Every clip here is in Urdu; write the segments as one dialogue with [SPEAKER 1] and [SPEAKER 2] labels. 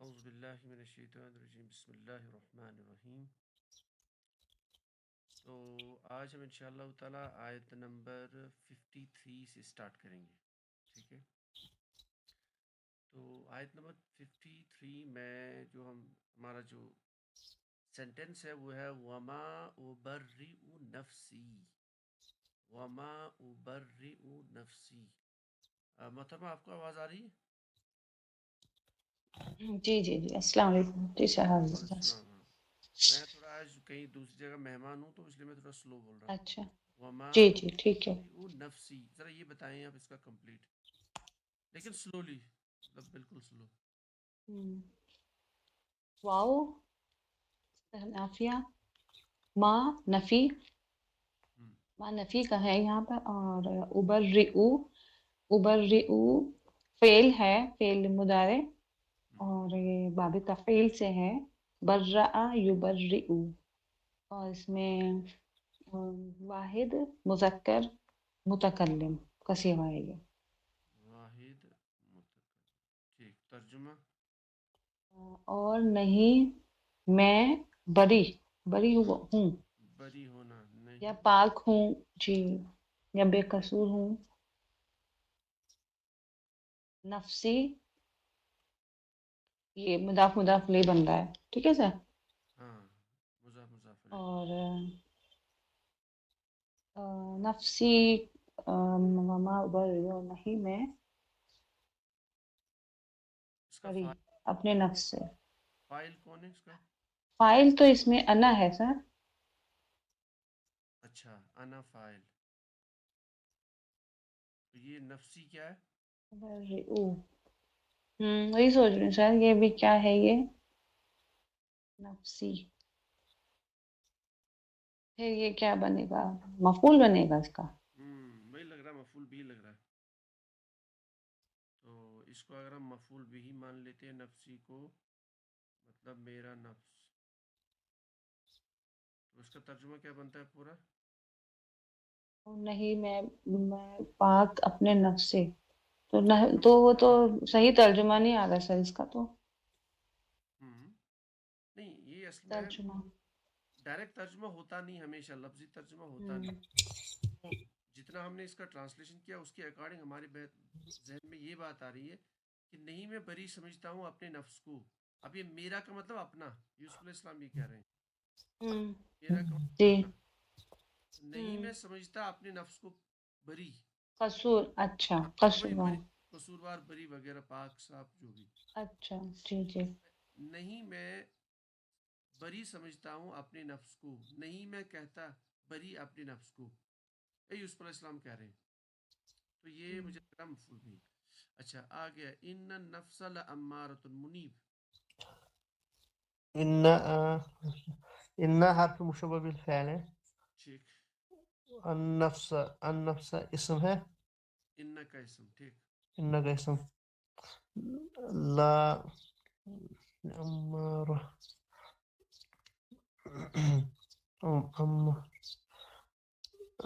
[SPEAKER 1] اعوذ باللہ من الشیطان الرجیم بسم اللہ الرحمن الرحیم. تو آج ہم انشاءاللہ تعالی آیت نمبر 53 سے سٹارٹ کریں گے. ٹھیک ہے. تو آیت نمبر 53 میں جو ہمارا جو سینٹنس ہے وہ ہے وما ابرئ نفسی. وما ابرئ نفسی. محترمہ آپ کو آواز آ رہی ہے؟
[SPEAKER 2] جی جی جی السلام علیکم جی شہاب.
[SPEAKER 1] السلام. میں تھوڑا آج کہیں دوسری جگہ مہمان ہوں تو اس لیے میں تھوڑا سلو بول رہا ہوں.
[SPEAKER 2] اچھا
[SPEAKER 1] وما
[SPEAKER 2] جی جی ٹھیک ہے.
[SPEAKER 1] ابرئ نفسی. ذرا یہ بتائیں آپ اس کا کمپلیٹ لیکن سلولی، مطلب بالکل سلو.
[SPEAKER 2] واو نافیہ ما نفی ما نفی کا ہے یہاں پر. اور ابرئو فعل ہے، فعل مضارع، اور یہ باب تفعیل سے ہے. برأ یبرئ، اور اس میں واحد مذکر متکلم کا صیغہ ہے یہ.
[SPEAKER 1] واحد متکلم. ٹھیک. ترجمہ.
[SPEAKER 2] اور نہیں میں بری ہوں
[SPEAKER 1] بری ہونا
[SPEAKER 2] یا
[SPEAKER 1] نہیں.
[SPEAKER 2] پاک ہوں جی، یا بے قصور ہوں. نفسی یہ مضاف لے بن رہا ہے. ٹھیک ہے سر.
[SPEAKER 1] ہاں مضاف الیہ.
[SPEAKER 2] اور نفسی وما ابرئ، اور نہیں میں
[SPEAKER 1] اس کا
[SPEAKER 2] بری اپنے نفس سے.
[SPEAKER 1] فائل کون ہے اس کا؟
[SPEAKER 2] فائل تو اس میں انا ہے سر.
[SPEAKER 1] اچھا انا فائل. تو یہ نفسی کیا ہے؟
[SPEAKER 2] وہی سوچ رہی ہوں سر، یہ بھی کیا ہے یہ نفسی. پھر یہ کیا بنے گا؟ مفعول بنے گا اس کا.
[SPEAKER 1] وہی لگ رہا ہے، مفعول بھی لگ رہا ہے. تو اس کو اگر ہم مفعول بھی مان لیتے ہیں نفسی کو، مطلب میرا نفس، تو اس کا ترجمہ کیا بنتا ہے پورا؟
[SPEAKER 2] نہیں میں پاک اپنے نفس سے. تو وہ تو صحیح ترجمہ نہیں آ رہا سر اس کا. تو
[SPEAKER 1] نہیں، یہ اصل میں
[SPEAKER 2] ترجمہ
[SPEAKER 1] ڈائریکٹ ترجمہ ہوتا نہیں، ہمیشہ لفظی ترجمہ ہوتا نہیں. جتنا ہم نے اس کا ٹرانسلیشن کیا اس کے اکارڈنگ ہمارے ذہن میں یہ بات آ رہی ہے کہ نہیں میں بری سمجھتا ہوں اپنے نفس کو. اب یہ میرا کا مطلب اپنا، یوسف علیہ السلام یہ کہہ رہے ہیں میرا کا مطلب
[SPEAKER 2] جی
[SPEAKER 1] اپنا. نہیں میں سمجھتا اپنے نفس کو بری.
[SPEAKER 2] قصور. اچھا
[SPEAKER 1] وہی
[SPEAKER 2] قصور.
[SPEAKER 1] بری، قصوروار، بری وغیرہ، پاک صاف جو بھی.
[SPEAKER 2] اچھا جی جی.
[SPEAKER 1] نہیں میں بری سمجھتا ہوں اپنے نفس کو، نہیں میں کہتا بری اپنے نفس کو. اے یوسف علیہ السلام کہہ رہے ہیں. تو یہ مجھے لگا مفعول بھی. اچھا آ گیا ان النفس لامارۃ منیب.
[SPEAKER 3] ان حرف مشبہ بالفعل ہے.
[SPEAKER 1] ٹھیک.
[SPEAKER 3] النفس اسم ہے.
[SPEAKER 1] ان کا اسم. ٹھیک.
[SPEAKER 3] ان کا اسم. لا امارہ
[SPEAKER 1] یہ ہو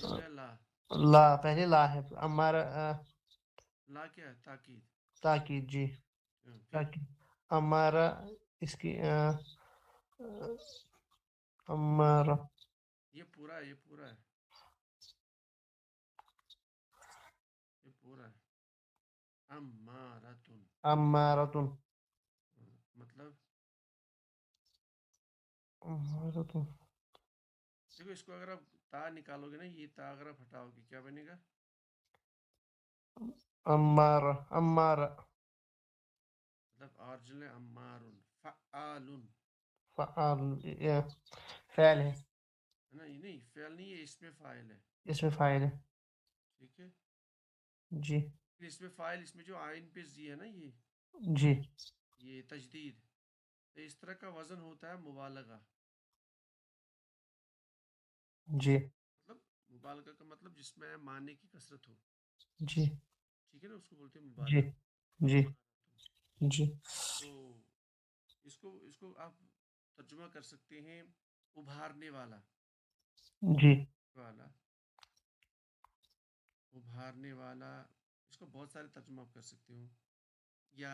[SPEAKER 1] گیا لا.
[SPEAKER 3] لا پہلے لا ہے. امارہ
[SPEAKER 1] لا کیا ہے؟ تاکید.
[SPEAKER 3] تاکید. جی
[SPEAKER 1] پھر
[SPEAKER 3] تاکید. امارہ اس کی امارہ
[SPEAKER 1] یہ پورا ہے، یہ پورا ہے، یہ پورا ہے. امارتن.
[SPEAKER 3] امارتن.
[SPEAKER 1] مطلب
[SPEAKER 3] امارتن.
[SPEAKER 1] دیکھو اس کو اگر آپ تا نکالو گے نا، یہ تا اگر آپ ہٹاؤ گے کیا بنے گا؟
[SPEAKER 3] امارہ. امارہ
[SPEAKER 1] مطلب آرجنل ہے امارن فعالن.
[SPEAKER 3] فعال فعل ہے.
[SPEAKER 1] نا یہ نہیں فعل نہیں، یہ اس میں فاعل ہے.
[SPEAKER 3] اس میں فاعل ہے.
[SPEAKER 1] ٹھیک ہے.
[SPEAKER 3] جی
[SPEAKER 1] اس میں فاعل، اس میں جو آئین پہ زی ہے نا،
[SPEAKER 3] جی
[SPEAKER 1] یہ تجدید. تو اس طرح کا وزن ہوتا ہے مبالغہ.
[SPEAKER 3] جی
[SPEAKER 1] مطلب مبالغہ کا مطلب جس میں معنی کی کثرت ہو.
[SPEAKER 3] جی
[SPEAKER 1] ٹھیک ہے نا، اس کو بولتے ہیں
[SPEAKER 3] جی
[SPEAKER 1] مبالغہ.
[SPEAKER 3] جی جی.
[SPEAKER 1] تو اس کو آپ ترجمہ کر سکتے ہیں ابھارنے والا.
[SPEAKER 3] جی
[SPEAKER 1] ابھارنے والا، اس کو بہت سارے ترجمہ آپ کر سکتے ہو. یا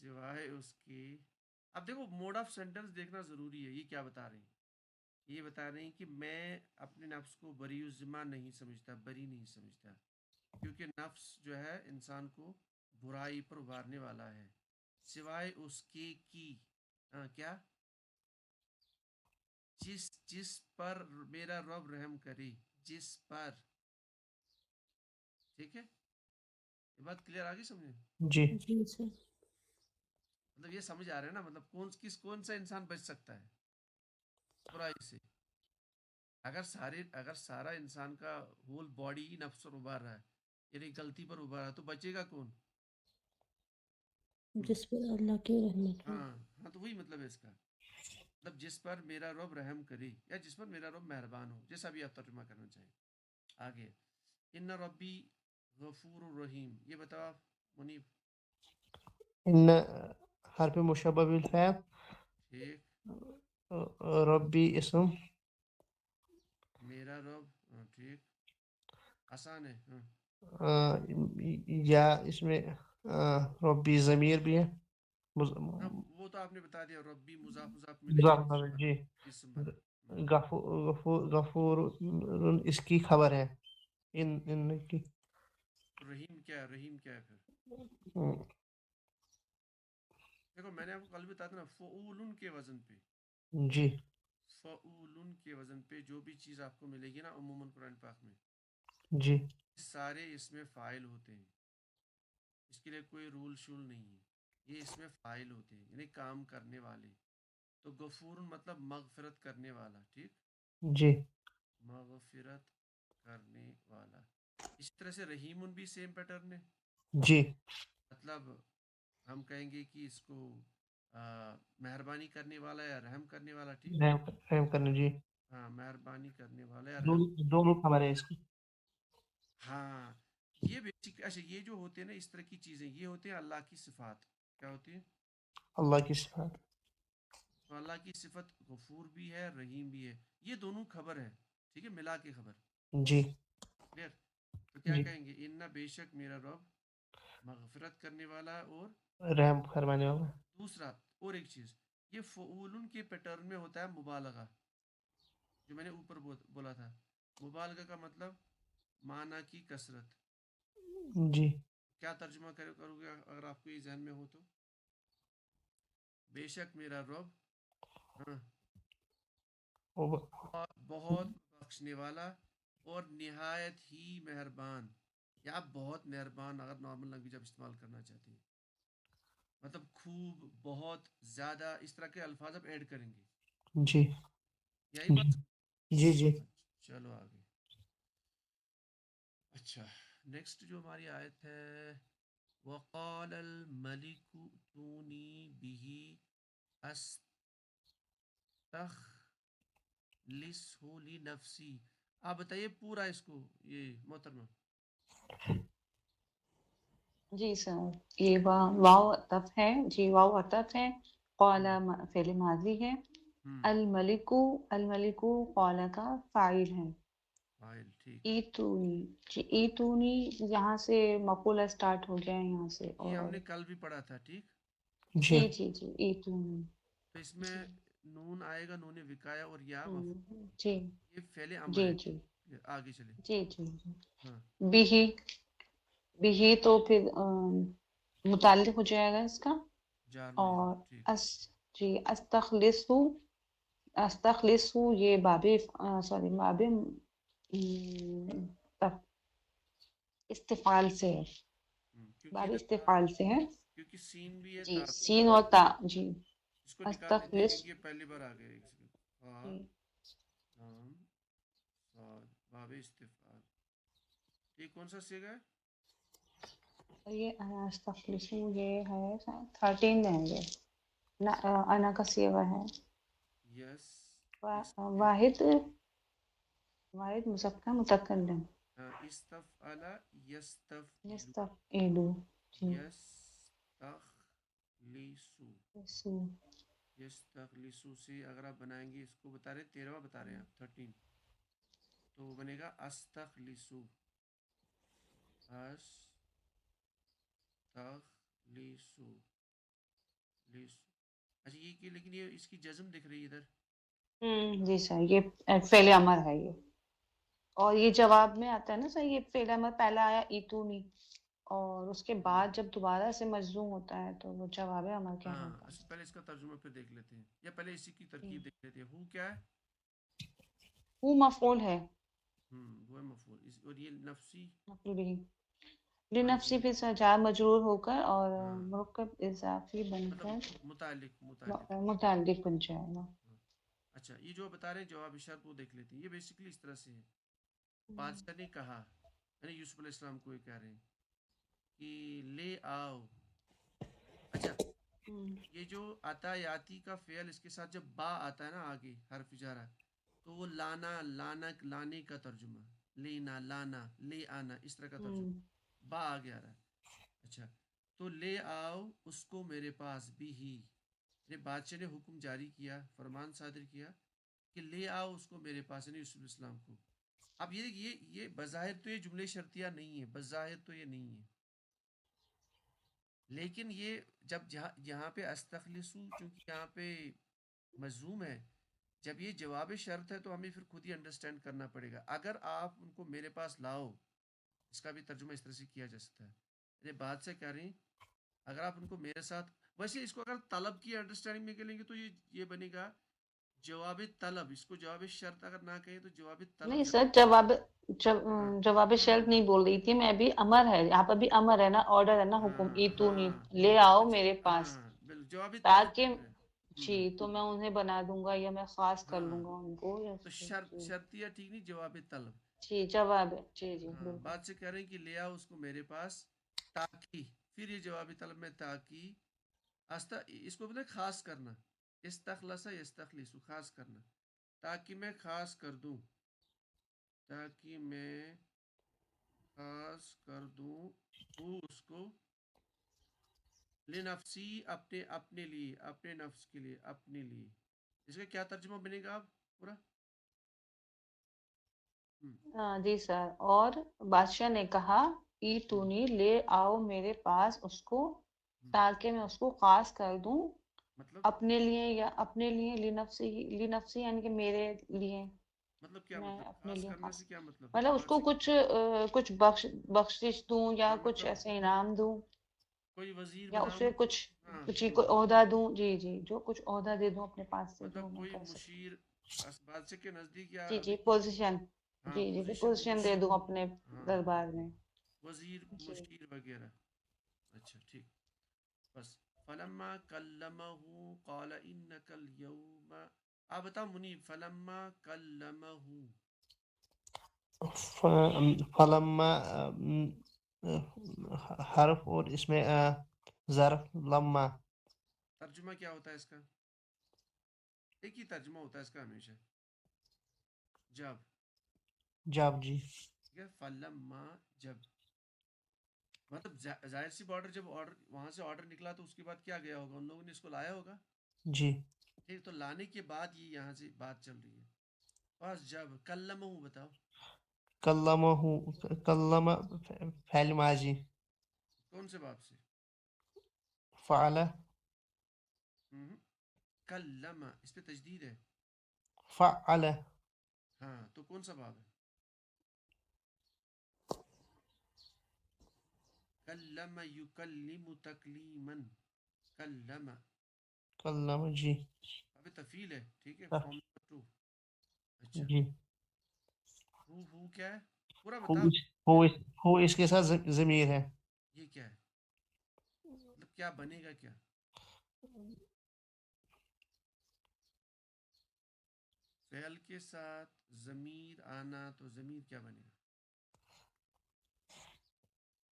[SPEAKER 1] سوائے اس کے. اب دیکھو موڈ آف سینٹنس دیکھنا ضروری ہے. یہ کیا بتا رہے ہیں؟ یہ بتا رہے ہیں کہ میں اپنے نفس کو بری و ذمہ نہیں سمجھتا، بری نہیں سمجھتا، کیونکہ نفس جو ہے انسان کو برائی پر ابھارنے والا ہے، سوائے اس کے کی کیا جس پر میرا رب رحم کرے، جس پر. ٹھیک ہے، یہ بات کلیئر آگے سمجھیں؟
[SPEAKER 3] جی
[SPEAKER 4] جی سر.
[SPEAKER 1] مطلب یہ سمجھ آ رہا ہے نا، مطلب کون سا انسان بچ سکتا ہے برائی سے؟ اگر سارا انسان کا ہول باڈی ہی نفس پر ابھار رہا ہے، یعنی غلطی پر ابھار رہا ہے، تو بچے گا کون؟
[SPEAKER 4] جس پر اللہ کی رحمت ہو.
[SPEAKER 1] ہاں تو وہی مطلب ہے اس کا. مطلب جس پر میرا رب رحم کرے یا جس پر میرا رب مہربان ہو، جیسا بھی آپ ترجمہ کرنا چاہیں. آگے ان ربی غفور الرحیم، یہ بتاؤ آپ منیب.
[SPEAKER 3] ان حرف مشبہ بالفعل،
[SPEAKER 1] ٹھیک.
[SPEAKER 3] ربی اسم،
[SPEAKER 1] میرا رب، ٹھیک، آسان ہے.
[SPEAKER 3] یا اس میں ربی ضمیر بھی ہے.
[SPEAKER 1] وہ تو آپ نے بتا دیا، ربی مضاف مضاف
[SPEAKER 3] مضاف، جی.
[SPEAKER 1] اسم بنا.
[SPEAKER 3] غفور اس کی خبر ہے. ان کی
[SPEAKER 1] رحیم کیا ہے؟ رحیم کیا ہے پھر؟ دیکھو میں نے آپ کو کل بھی بتایا تھا نا، فعولن کے وزن پہ.
[SPEAKER 3] جی
[SPEAKER 1] فعولن کے وزن پہ جو بھی چیز آپ کو ملے گی نا عموماً قرآن پاک میں،
[SPEAKER 3] جی
[SPEAKER 1] سارے اس میں فاعل ہوتے ہیں. اس کے لیے کوئی رول شول نہیں ہے، یہ اس میں فاعل ہوتے ہیں، یعنی کام کرنے والے. تو غفور مطلب مغفرت کرنے والا. ٹھیک،
[SPEAKER 3] جی
[SPEAKER 1] مغفرت کرنے والا. اسی طرح سے رحیم بھی سیم پیٹرن ہے.
[SPEAKER 3] جی
[SPEAKER 1] مطلب ہم کہیں گے کہ اس کو مہربانی کرنے والا یا رحم کرنے والا. ٹھیک،
[SPEAKER 3] رحم کرنے. جی
[SPEAKER 1] ہاں مہربانی کرنے والا یا رحم.
[SPEAKER 3] دونوں خبر ہے اس کی.
[SPEAKER 1] ہاں یہ بیسک. اچھا یہ جو ہوتے ہیں نا اس طرح کی چیزیں، یہ ہوتے ہیں اللہ کی صفات. کیا ہوتی ہیں؟
[SPEAKER 3] اللہ کی صفات.
[SPEAKER 1] تو اللہ کی صفت غفور بھی ہے، رحیم بھی ہے، یہ دونوں خبر ہے. ٹھیک ہے، ملا کے خبر.
[SPEAKER 3] جی
[SPEAKER 1] کلیئر؟ تو کیا
[SPEAKER 3] جی
[SPEAKER 1] کہیں گے؟ ان بے شک میرا رب مغفرت کرنے والا اور
[SPEAKER 3] رحم فرمانے والا.
[SPEAKER 1] دوسرا اور ایک چیز، یہ فعولن کے پیٹرن میں ہوتا ہے مبالغہ، جو میں نے اوپر بولا تھا. مبالغہ کا مطلب معنی کی کثرت.
[SPEAKER 3] جی
[SPEAKER 1] کیا ترجمہ کرو گے اگر آپ کو یہ ذہن میں ہو تو؟ بے شک میرا رب بہت بخشنے والا اور نہایت ہی مہربان. یا آپ بہت مہربان اگر نارمل لینگویج آپ استعمال کرنا چاہتے ہیں، مطلب خوب، بہت زیادہ، اس طرح کے الفاظ آپ ایڈ کریں گے.
[SPEAKER 3] جی
[SPEAKER 1] یہی بات.
[SPEAKER 3] جی جی
[SPEAKER 1] چلو آگے. اچھا نیکسٹ جو ہماری آیت ہے، وقال الملک تونی به استخلصه لنفسی. آپ بتائیے پورا اس کو، یہ محترمہ.
[SPEAKER 2] جی سر، یہ واو عطف ہے. جی واو عطف ہے. قال فعل ماضی ہے. الملک قال کا فاعل ہے.
[SPEAKER 1] فاعل. ٹھیک،
[SPEAKER 2] ایتونی، جی ایتونی یہاں سے مقولہ سٹارٹ ہو گیا ہے یہاں سے.
[SPEAKER 1] یہ ہم
[SPEAKER 2] اور
[SPEAKER 1] نے کل بھی پڑھا تھا. ٹھیک،
[SPEAKER 2] جی جی جی ایتونی.
[SPEAKER 1] تو اس میں
[SPEAKER 2] جی
[SPEAKER 1] نون آئے گا، نون وقایا، اور یا
[SPEAKER 2] جی
[SPEAKER 1] یہ فعل امر
[SPEAKER 2] جی
[SPEAKER 1] ہے.
[SPEAKER 2] جی
[SPEAKER 1] آگے چلے.
[SPEAKER 2] جی جی
[SPEAKER 1] ہاں
[SPEAKER 2] بھی تو پھر متعلق ہو جائے گا اس کا.
[SPEAKER 1] جار
[SPEAKER 2] اور
[SPEAKER 1] مجرور. ٹھیک،
[SPEAKER 2] جی استخلصو یہ باب استفعال سے ہے.
[SPEAKER 1] کیونکہ
[SPEAKER 2] باب
[SPEAKER 1] ادھر
[SPEAKER 2] استفعال سے ہے.
[SPEAKER 1] کیونکہ سین بھی ہے،
[SPEAKER 2] جی
[SPEAKER 1] تا بھی
[SPEAKER 2] سین اور تا. جی
[SPEAKER 1] اس کو نکال دیتے ہیں
[SPEAKER 2] استخلص.
[SPEAKER 1] کیونکہ یہ پہلی بار آ گیا. ایک سیکنڈ. ہاں
[SPEAKER 2] جی
[SPEAKER 1] نام صاد باب استفعال. یہ کون سا سیگا ہے؟
[SPEAKER 2] یہ استخلصو یہ ہے 13 ہے. یہ انا کا سیغہ ہے.
[SPEAKER 1] یس
[SPEAKER 2] واحد مذکر متکلم.
[SPEAKER 1] استفعل یستفعل
[SPEAKER 2] یستفعلو. جی
[SPEAKER 1] یستخلصو. یستخلصو سے اگر آپ بنائیں گے، اس کو بتا رہے 13واں بتا رہے ہیں آپ 13، تو بنے گا استخلصو. استخلصو. اچھا یہ کہ لیکن یہ اس کی جزم دکھ رہی ہے ادھر.
[SPEAKER 2] جی سر یہ فعل امر ہے یہ، اور یہ جواب میں آتا ہے نا سر، یہ فعل امر پہلا آیا ایتونی، اور اس کے بعد جب دوبارہ سے مجزوم ہوتا ہے تو وہ جواب امر
[SPEAKER 1] ہاں
[SPEAKER 2] کہلاتا ہے.
[SPEAKER 1] اچھا پہلے اس کا ترجمہ پھر دیکھ لیتے ہیں، یا پہلے اسی کی
[SPEAKER 2] جی.
[SPEAKER 1] ترکیب دیکھ لیتے ہیں. ہو کیا ہے؟
[SPEAKER 2] وہ مفعول ہے،
[SPEAKER 1] وہ ہے مفعول. اور یہ نفسی.
[SPEAKER 2] مفعول بھی
[SPEAKER 1] ہاں
[SPEAKER 2] لنفسی
[SPEAKER 1] یہ
[SPEAKER 2] پھر سر جار مجرور ہو کر اور
[SPEAKER 1] ہاں
[SPEAKER 2] مرکب اضافی بن
[SPEAKER 1] مطلب
[SPEAKER 2] کر
[SPEAKER 1] متعلق.
[SPEAKER 2] متعلق بن جائے گا.
[SPEAKER 1] ہاں. اچھا یہ جو بتا رہے ہیں جواب شرط وہ دیکھ لیتے ہیں. یہ بیسیکلی اس طرح سے ہے. بادشاہ نے کہا، یعنی یوسف علیہ السلام کو یہ کہہ رہے ہیں کہ لے آؤ. اچھا یہ جو آتا یاتی کا فعل، اس کے ساتھ جب با آتا ہے نا آگے حرف جارہ، تو وہ لانے کا ترجمہ، لینا، لانا، لے آنا، اس طرح کا ترجمہ. با آگے آ رہا ہے. اچھا تو لے آؤ اس کو میرے پاس بھی ہی، یعنی بادشاہ نے حکم جاری کیا، فرمان صادر کیا کہ لے آؤ اس کو میرے پاس، یعنی یوسف علیہ السلام کو. اب یہ بظاہر تو یہ جملے شرطیہ نہیں ہے، بظاہر تو یہ نہیں ہے، لیکن یہ جب یہاں پہ استخلصو، چونکہ یہاں پہ مضموم ہے، جب یہ جواب شرط ہے تو ہمیں پھر خود ہی انڈرسٹینڈ کرنا پڑے گا. اگر آپ ان کو میرے پاس لاؤ، اس کا بھی ترجمہ اس طرح سے کیا جا سکتا ہے. یہ بات سے کہہ رہے ہیں اگر آپ ان کو میرے ساتھ، ویسے اس کو اگر طلب کی انڈرسٹینڈنگ میں کریں گے تو یہ بنے گا جواب طلب. اس کو جواب شرط اگر نہ کہیں تو جواب طلب.
[SPEAKER 2] نہیں سر، جواب
[SPEAKER 1] ہاں
[SPEAKER 2] جواب شرط نہیں بول رہی تھی میں، ابھی امر ہے یہاں پہ، بھی امر ہے نا، آرڈر ہے نا، حکم ایتونی،
[SPEAKER 1] ہاں
[SPEAKER 2] لے آؤ
[SPEAKER 1] اچھا
[SPEAKER 2] میرے پاس،
[SPEAKER 1] ہاں جواب طلب
[SPEAKER 2] تاکہ
[SPEAKER 1] ہے.
[SPEAKER 2] جی تو میں انہیں بنا دوں گا یا میں خاص کر
[SPEAKER 1] ہاں
[SPEAKER 2] لوں گا ان کو، یا
[SPEAKER 1] تو
[SPEAKER 2] جی
[SPEAKER 1] شرطیہ ٹھیک نہیں، جواب طلب.
[SPEAKER 2] جی جواب ہے، جی جی
[SPEAKER 1] ہاں
[SPEAKER 2] بالکل.
[SPEAKER 1] بات سے کہہ رہے ہیں کہ لے آؤ اس کو میرے پاس تاکہ، پھر یہ جواب طلب میں تاکہ اس کو بولتے خاص کرنا، استخلص یستخلص، خاص کرنا، تاکہ میں خاص کر دوں، تاکہ میں خاص کر دوں وہ اس کو، لنفسی، اپنے لیے، اپنے نفس کے لیے، اپنے لیے. اس کا کیا ترجمہ بنے گا آپ پورا؟
[SPEAKER 2] ہاں جی سر. اور بادشاہ نے کہا ایتونی، لے آؤ میرے پاس اس کو، تاکہ میں اس کو خاص کر دوں
[SPEAKER 1] مطلب
[SPEAKER 2] اپنے لیے، یا اپنے لیے لنفسی یعنی کہ میرے لیے،
[SPEAKER 1] مطلب کیا
[SPEAKER 2] میں
[SPEAKER 1] مطلب
[SPEAKER 2] اپنے
[SPEAKER 1] خاص
[SPEAKER 2] لیے
[SPEAKER 1] کرنے
[SPEAKER 2] خاص،
[SPEAKER 1] سے کیا مطلب
[SPEAKER 2] مطلب اس
[SPEAKER 1] بات
[SPEAKER 2] کو
[SPEAKER 1] سے؟
[SPEAKER 2] کچھ بخشش دوں، یا
[SPEAKER 1] ہاں
[SPEAKER 2] کچھ
[SPEAKER 1] مطلب
[SPEAKER 2] ایسے انعام دوں،
[SPEAKER 1] کوئی وزیر
[SPEAKER 2] یا
[SPEAKER 1] بناؤں.
[SPEAKER 2] اسے کچھ
[SPEAKER 1] ہاں
[SPEAKER 2] کوئی عہدہ دوں. جی جی جو کچھ عہدہ دے دوں اپنے پاس سے،
[SPEAKER 1] مطلب
[SPEAKER 2] جو میں
[SPEAKER 1] کوئی
[SPEAKER 2] کر سکتی
[SPEAKER 1] مشیر بادشاہ کے نزدیک، یا
[SPEAKER 2] ہوں. جی
[SPEAKER 1] ابھی
[SPEAKER 2] جی پوزیشن،
[SPEAKER 1] ہاں
[SPEAKER 2] جی جی
[SPEAKER 1] پوزیشن،
[SPEAKER 2] پوزیشن دے
[SPEAKER 1] مشیر.
[SPEAKER 2] دوں اپنے
[SPEAKER 1] ہاں
[SPEAKER 2] دربار میں.
[SPEAKER 1] وزیر،
[SPEAKER 2] جی
[SPEAKER 1] مشیر وغیرہ. اچھا ٹھیک. بس فلما کلمہ قال انک اليوم. آپ بتاؤ منیب، فلما کلمہ.
[SPEAKER 3] فلما حرف اور اس میں ظرف لما.
[SPEAKER 1] ترجمہ کیا ہوتا ہے اس کا؟ ایک ہی ترجمہ ہوتا ہے اس کا ہمیشہ، جب.
[SPEAKER 3] جی
[SPEAKER 1] ٹھیک ہے، فلما جب، مطلب ظاہر سی بارڈر، جب آرڈر وہاں سے آرڈر نکلا تو اس کے بعد کیا گیا ہوگا، ان لوگوں نے اس کو لایا ہوگا.
[SPEAKER 3] جی.
[SPEAKER 1] ٹھیک، تو لانے کے بعد یہ یہاں سے بات چل رہی ہے. بس جب کلمہ بتاؤ
[SPEAKER 3] کلم فعل ماضی.
[SPEAKER 1] کون سے باب سے؟
[SPEAKER 3] فعل.
[SPEAKER 1] کلمہ، اس پہ تجدید ہے.
[SPEAKER 3] فعل.
[SPEAKER 1] ہاں تو کون سا باب ہے؟ کلم یکلم تکلیما، کلم.
[SPEAKER 3] کلم جی.
[SPEAKER 1] ابھی تفیل ہے، ٹھیک ہے،
[SPEAKER 3] ہاں،
[SPEAKER 1] فارم نمبر 2. اچھا
[SPEAKER 3] جی.
[SPEAKER 1] ہو کیا ہے پورا
[SPEAKER 3] ہو
[SPEAKER 1] بتاؤ.
[SPEAKER 3] ہو اس کے ساتھ ضمیر ہے.
[SPEAKER 1] یہ کیا ہے، مطلب کیا بنے گا کیا؟ فعل کے ساتھ ضمیر آنا تو ضمیر کیا بنے گا؟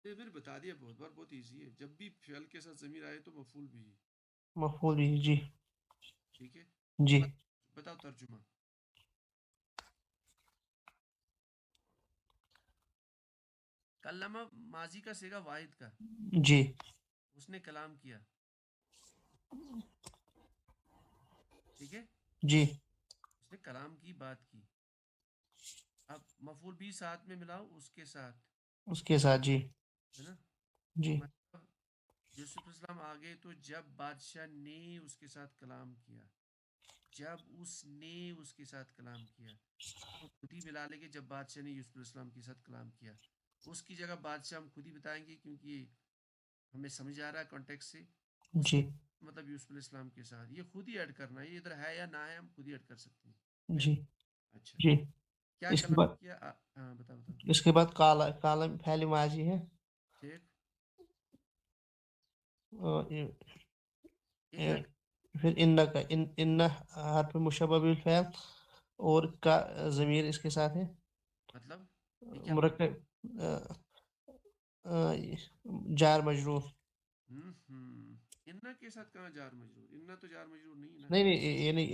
[SPEAKER 1] یہ میں نے بتا دیا بہت بار، بہت ایزی ہے. جب بھی فعل کے ساتھ ضمیر آئے تو مفعول بھی ہے.
[SPEAKER 3] مفعول بھی جی.
[SPEAKER 1] ٹھیک ہے،
[SPEAKER 3] جی.
[SPEAKER 1] بتاؤ ترجمہ. کلمہ ماضی کا صیغہ واحد کا،
[SPEAKER 3] جی.
[SPEAKER 1] اس نے کلام کیا. ٹھیک ہے،
[SPEAKER 3] جی.
[SPEAKER 1] اس نے کلام کی، بات کی. اب مفعول بھی ساتھ میں ملاؤ اس کے ساتھ،
[SPEAKER 3] اس کے ساتھ جی.
[SPEAKER 1] ہے نا.
[SPEAKER 3] جی.
[SPEAKER 1] مطلب یوسف السلام آ گئے تو جب بادشاہ نے اس کے ساتھ کلام کیا، جب اس نے اس کے ساتھ کلام کیا، تو خود ہی ملا لے کہ جب بادشاہ نے یوسف السلام کے ساتھ کلام کیا، اس کی جگہ بادشاہ ہم خود ہی بتائیں گے کیونکہ یہ ہمیں سمجھ آ رہا ہے کانٹیکس سے. اس
[SPEAKER 3] جی
[SPEAKER 1] مطلب یوسف علیہ السلام کے ساتھ یہ خود ہی ایڈ کرنا ہے، یہ ادھر ہے یا نہ ہے ہم خود ہی ایڈ کر سکتے ہیں.
[SPEAKER 3] جی
[SPEAKER 1] اچھا
[SPEAKER 3] جی.
[SPEAKER 1] کیا
[SPEAKER 3] اس کے
[SPEAKER 1] کلام
[SPEAKER 3] بعد
[SPEAKER 1] کیا ہاں بتا بتا.
[SPEAKER 3] اس کے بعد کالا کالا فعل ماضی ہے.
[SPEAKER 1] ٹھیک
[SPEAKER 3] یہ-
[SPEAKER 1] ایک ایڈ
[SPEAKER 3] پھر ان کا ان حرف مشبہ بالفعل اور کا ضمیر اس کے ساتھ ہے.
[SPEAKER 1] مطلب یہ کیا
[SPEAKER 3] مرکب جار مجرور.
[SPEAKER 1] اننا کے ساتھ کہاں جار مجرور، اننا تو جار مجرور نہیں ہے نا.
[SPEAKER 3] نہیں نہیں یہ نہیں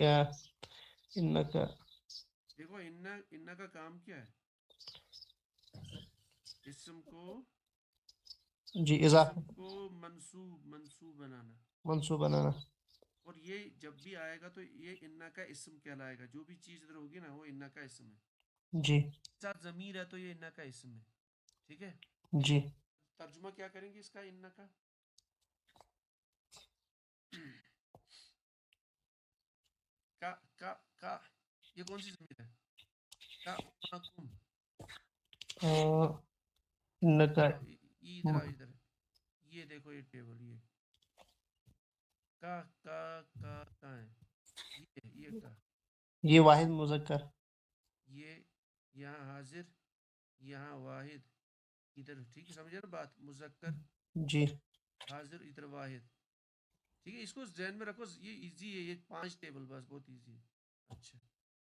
[SPEAKER 3] ان کا
[SPEAKER 1] دیکھو اننا کا کام کیا ہے، اسم کو
[SPEAKER 3] جی اضافہ
[SPEAKER 1] اسم کو منصوب بنانا.
[SPEAKER 3] منصوب بنانا.
[SPEAKER 1] اور یہ جب بھی آئے گا تو یہ اننا کا اسم کہلائے گا، جو بھی چیز ادھر ہوگی نا وہ اننا کا اسم ہے.
[SPEAKER 3] جی
[SPEAKER 1] ساتھ ضمیر ہے تو یہ اننا کا اسم ہے. ٹھیک ہے،
[SPEAKER 3] جی.
[SPEAKER 1] ترجمہ کیا کریں گے اس کا اننا کا؟ کا کا کا یہ کون سی ضمیر ہے؟ کا کم
[SPEAKER 3] ان کا
[SPEAKER 1] یہ ادھر آؤ ادھر، یہ دیکھو یہ ٹیبل یہ کا ہے، یہ کا
[SPEAKER 3] یہ واحد مذکر.
[SPEAKER 1] یہ یہاں حاضر یہاں واحد ادھر. ٹھیک ہے سمجھے نا بات، مذکر
[SPEAKER 3] جی
[SPEAKER 1] حاضر ادھر واحد. ٹھیک ہے اس کو ذہن میں رکھو، یہ ایزی ہے، یہ 5 ٹیبل بس بہت ایزی ہے. اچھا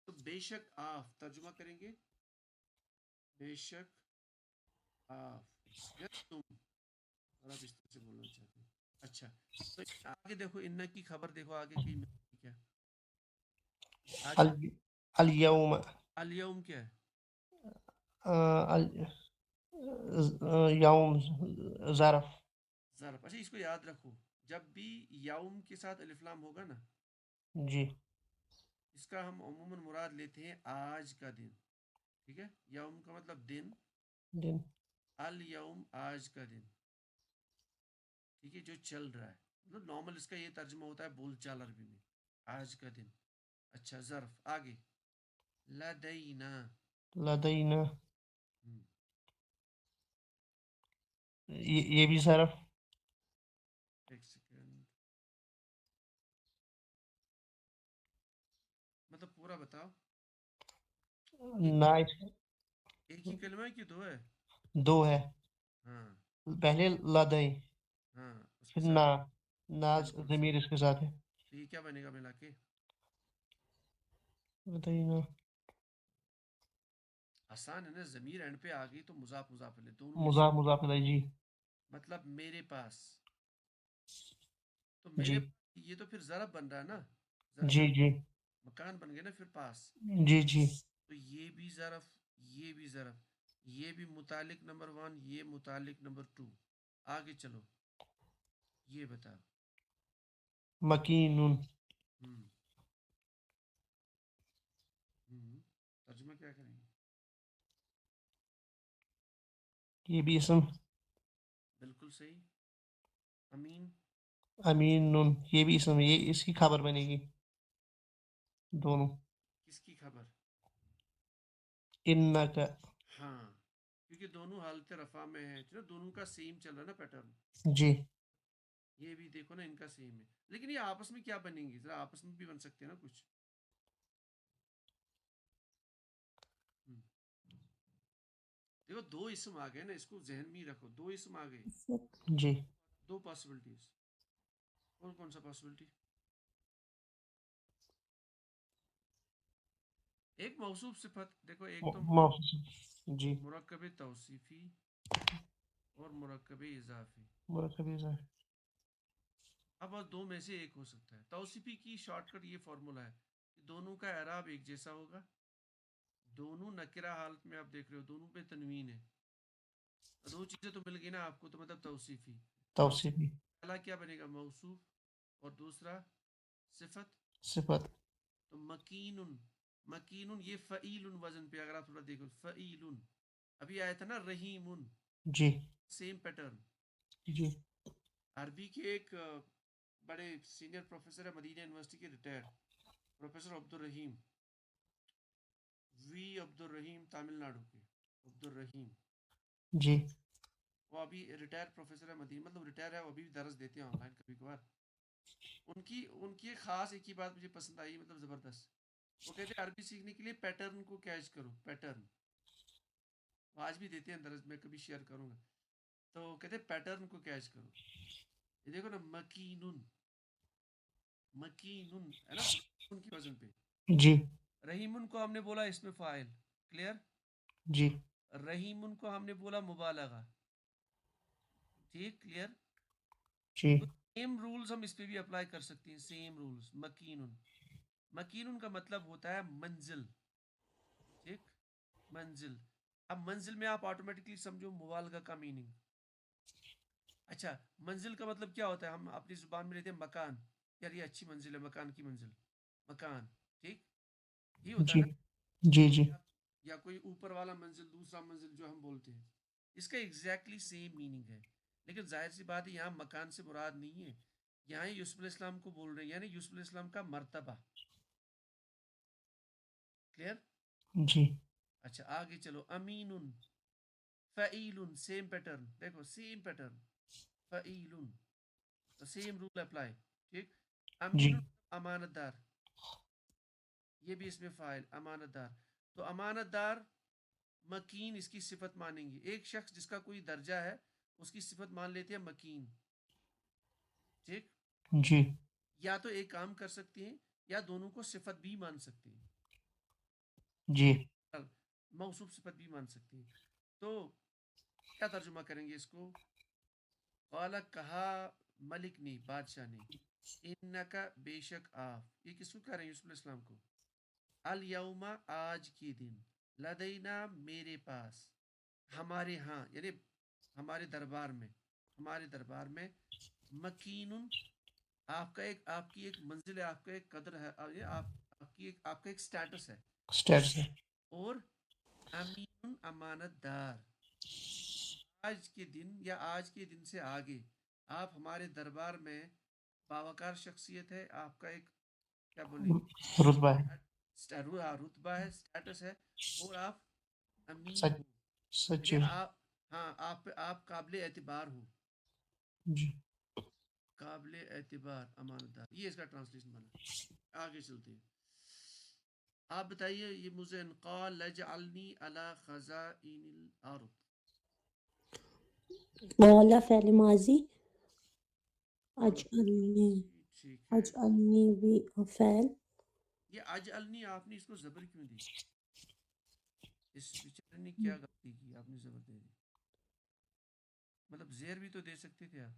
[SPEAKER 1] تو بے شک آف ترجمہ کریں گے، بے شک آف یا تم، اور آپ اس طرح سے بولنا چاہتے ہیں. اچھا تو آگے دیکھو اننا کی خبر دیکھو آگے کی کیا آگے.
[SPEAKER 3] الیوم
[SPEAKER 1] الیوم کیا ہے؟
[SPEAKER 3] یوم ظرف.
[SPEAKER 1] ظرف. اچھا اس کو یاد رکھو، جب بھی یوم کے ساتھ الف لام ہوگا نا،
[SPEAKER 3] جی
[SPEAKER 1] اس کا ہم عموماً مراد لیتے ہیں آج کا دن. ٹھیک ہے، یوم کا مطلب دن،
[SPEAKER 3] دن.
[SPEAKER 1] الیوم آج کا دن. ٹھیک ہے جو چل رہا ہے، مطلب نارمل اس کا یہ ترجمہ ہوتا ہے بول چال عربی میں، آج کا دن. اچھا ظرف آگے لدینا.
[SPEAKER 3] لدینا یہ بھی ظرف.
[SPEAKER 1] ایک سیکنڈ مطلب پورا بتاؤ،
[SPEAKER 3] نائٹ
[SPEAKER 1] ایک ہی کلمہ ہے کہ دو ہے؟
[SPEAKER 3] دو ہے.
[SPEAKER 1] ہاں
[SPEAKER 3] پہلے لدئی
[SPEAKER 1] ہاں اس کے
[SPEAKER 3] پھر
[SPEAKER 1] ساتھ
[SPEAKER 3] ناز
[SPEAKER 1] بالکل
[SPEAKER 3] ضمیر
[SPEAKER 1] صحیح.
[SPEAKER 3] اس کے ساتھ ہے.
[SPEAKER 1] تو یہ کیا بنے گا ملا کے؟
[SPEAKER 3] لدینا
[SPEAKER 1] آسان ہے نا، ضمیر اینڈ پہ آ گئی تو مضاف مضاف لے دونوں اسم.
[SPEAKER 3] مضاف مضاف الیہ. جی
[SPEAKER 1] مطلب میرے پاس، تو
[SPEAKER 3] جی
[SPEAKER 1] میرے یہ تو پھر ضرب بن رہا ہے نا، ضرب
[SPEAKER 3] جی جی
[SPEAKER 1] مکان بن گیا نا پھر پاس.
[SPEAKER 3] جی جی.
[SPEAKER 1] تو یہ بھی ظرف یہ بھی ظرف، یہ بھی متعلق نمبر 1 یہ متعلق نمبر 2. آگے چلو یہ بتا.
[SPEAKER 3] مکین
[SPEAKER 1] ہم ترجمہ کیا کریں گے؟
[SPEAKER 3] یہ بھی اسم.
[SPEAKER 1] بالکل صحیح. امین
[SPEAKER 3] امین یہ بھی اسم، یہ اس کی خبر بنے گی دونوں.
[SPEAKER 1] کس کی خبر؟
[SPEAKER 3] انکا.
[SPEAKER 1] ہاں کیونکہ دونوں حالت رفع میں ہے، دونوں کا سیم چل رہا ہے نا پیٹرن.
[SPEAKER 3] جی
[SPEAKER 1] یہ بھی دیکھو نا ان کا سیم ہے، لیکن یہ آپس میں کیا بنیں گی ذرا آپس میں بھی بن سکتے ہیں نا کچھ. دیکھو دو اسم آ گئے نا، اس کو ذہن میں ہی رکھو، دو اسم آ گئے،
[SPEAKER 3] جی.
[SPEAKER 1] دو پاسبلٹیز. کون سا پاسبلٹی؟ ایک موصوف صفت، دیکھو ایک تو
[SPEAKER 3] جی
[SPEAKER 1] مرکب توصیفی اور مرکب اضافی.
[SPEAKER 3] مرکب اضافی.
[SPEAKER 1] اب بس دو میں سے ایک ہو سکتا ہے. توصیفی کی شارٹ کٹ یہ فارمولا ہے کہ دونوں کا اعراب ایک جیسا ہوگا، دونوں نکرہ حالت میں آپ دیکھ رہے ہو، دونوں پہ تنوین ہے، دو چیزیں تو مل گئی نا آپ کو، تو مطلب توصیفی.
[SPEAKER 3] توصیفی.
[SPEAKER 1] پہلا کیا بنے گا؟ موصوف، اور دوسرا صفت.
[SPEAKER 3] صفت.
[SPEAKER 1] تو مکین یہ فعیل وزن پہ اگر آپ تھوڑا دیکھو، فعیل. ابھی آیا تھا نا رحیم،
[SPEAKER 3] جی
[SPEAKER 1] سیم پیٹرن.
[SPEAKER 3] جی
[SPEAKER 1] عربی کے ایک بڑے سینئر پروفیسر ہے مدینہ یونیورسٹی کے ریٹائرڈ پروفیسر عبدالرحیم عبدالرحیم تامل ناڈو کے عبدالرحیم
[SPEAKER 3] جی
[SPEAKER 1] وہ ابھی ریٹائر پروفیسر ہے مدینہ مطلب ریٹائر ہے وہ ابھی بھی درس دیتے ہیں آن لائن کبھی کبھار ان کی ایک خاص ایک ہی بات مجھے پسند آئی مطلب زبردست وہ کہتے ہیں عربی سیکھنے کے لیے پیٹرن کو کیچ کرو پیٹرن وہ آج بھی دیتے ہیں درس میں کبھی شیئر کروں گا تو کہتے ہیں پیٹرن کو کیچ کرو یہ دیکھو نا مکینن ہے نا ان کی وزن پہ
[SPEAKER 3] جی
[SPEAKER 1] رحیمن کو ہم نے بولا اس میں فاعل کلیئر
[SPEAKER 3] جی
[SPEAKER 1] رحیمن کو ہم نے بولا مبالغہ ٹھیک کلیئر
[SPEAKER 3] جی
[SPEAKER 1] سیم رولز ہم اس پہ بھی اپلائی کر سکتے ہیں سیم رولز مکینن کا مطلب ہوتا ہے منزل ٹھیک منزل اب منزل میں آپ آٹومیٹکلی سمجھو مبالغہ کا میننگ اچھا منزل کا مطلب کیا ہوتا ہے ہم اپنی زبان میں لیتے ہیں مکان یار یہ اچھی منزل ہے مکان کی منزل مکان ٹھیک یہ ہوتا ہے
[SPEAKER 3] جی
[SPEAKER 1] نا
[SPEAKER 3] جی جی
[SPEAKER 1] یا کوئی اوپر والا منزل دوسرا منزل جو ہم بولتے ہیں اس کا ایگزیکٹلی سیم میننگ ہے لیکن ظاہر سی بات ہے یہاں مکان سے مراد نہیں ہے یہاں یوسف علیہ السلام کو بول رہے ہیں یعنی یوسف علیہ السلام کا مرتبہ کلیئر
[SPEAKER 3] جی
[SPEAKER 1] اچھا آگے چلو امین فعیل سیم پیٹرن دیکھو سیم پیٹرن فعیل سیم رول اپلائی ٹھیک
[SPEAKER 3] جی
[SPEAKER 1] امین امانت دار یہ بھی اس میں فاعل امانت دار تو امانت دار مکین اس کی صفت مانیں گے ایک شخص جس کا کوئی درجہ ہے اس کی صفت مان لیتے ہیں مکین ٹھیک
[SPEAKER 3] جی
[SPEAKER 1] یا تو ایک کام کر سکتے ہیں یا دونوں کو صفت بھی مان سکتے ہیں
[SPEAKER 3] جی
[SPEAKER 1] موصوف صفت بھی مان سکتے ہیں تو کیا ترجمہ کریں گے اس کو قال کہا ملک نے بادشاہ نے انکا بے شک آپ یہ کس کو کہہ رہے ہیں یوسف علیہ السلام کو الیوم آج کے دن لدینا میرے پاس ہمارے ہاں یعنی ہمارے دربار میں مکین آپ کی ایک منزل ہے آپ کا ایک قدر ہے آپ کا ایک سٹیٹس ہے
[SPEAKER 3] اسٹیٹس ہے
[SPEAKER 1] اور امین امانت دار آج کے دن یا آج کے دن سے آگے آپ ہمارے دربار میں باوقار شخصیت ہے آپ کا ایک کیا بولیں
[SPEAKER 3] رتبہ ہے
[SPEAKER 1] رتبہ ہے سٹیٹس ہے اور آپ امین
[SPEAKER 3] سچ
[SPEAKER 1] ہو
[SPEAKER 3] سچے
[SPEAKER 1] یعنی آپ قابل اعتبار ہو
[SPEAKER 3] جی
[SPEAKER 1] قابل اعتبار امانت دار یہ اس کا ٹرانسلیشن بنا آگے چلتے ہیں آپ بتائیے یہ مجھے قال لجعلنی علی خزائن الارض
[SPEAKER 4] اولا فعل ماضی اجعلنی
[SPEAKER 1] ٹھیک ہے
[SPEAKER 4] اجعلنی بھی فعل
[SPEAKER 1] یہ اجعلنی آپ نے اس کو زبر کیوں دی اس بیچارے نے کیا غلطی کی آپ نے زبر دے دی مطلب زیر بھی تو دے سکتے تھے آپ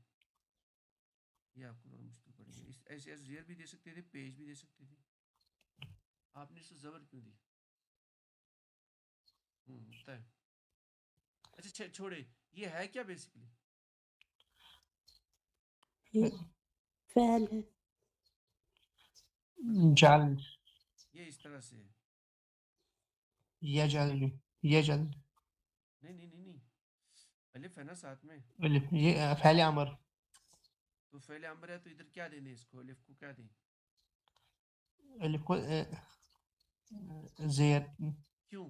[SPEAKER 1] یہ آپ کو مشکل پڑ گیا ایسے زیر بھی دے سکتے تھے پیج بھی دے سکتے تھے آپ نے اس کو زبر کیوں دی ہوتا ہے اچھا چھوڑے یہ ہے کیا بیسکلی
[SPEAKER 4] یہ فعل ہے
[SPEAKER 3] جال
[SPEAKER 1] یہ اس طرح سے ہے
[SPEAKER 3] یجعل
[SPEAKER 1] نہیں الف ہے نا ساتھ میں
[SPEAKER 3] الف یہ فعل امر
[SPEAKER 1] تو فعل امر ہے تو ادھر کیا دینے اس کو الف کو کیا دیں
[SPEAKER 3] الف کو زیر
[SPEAKER 1] کیوں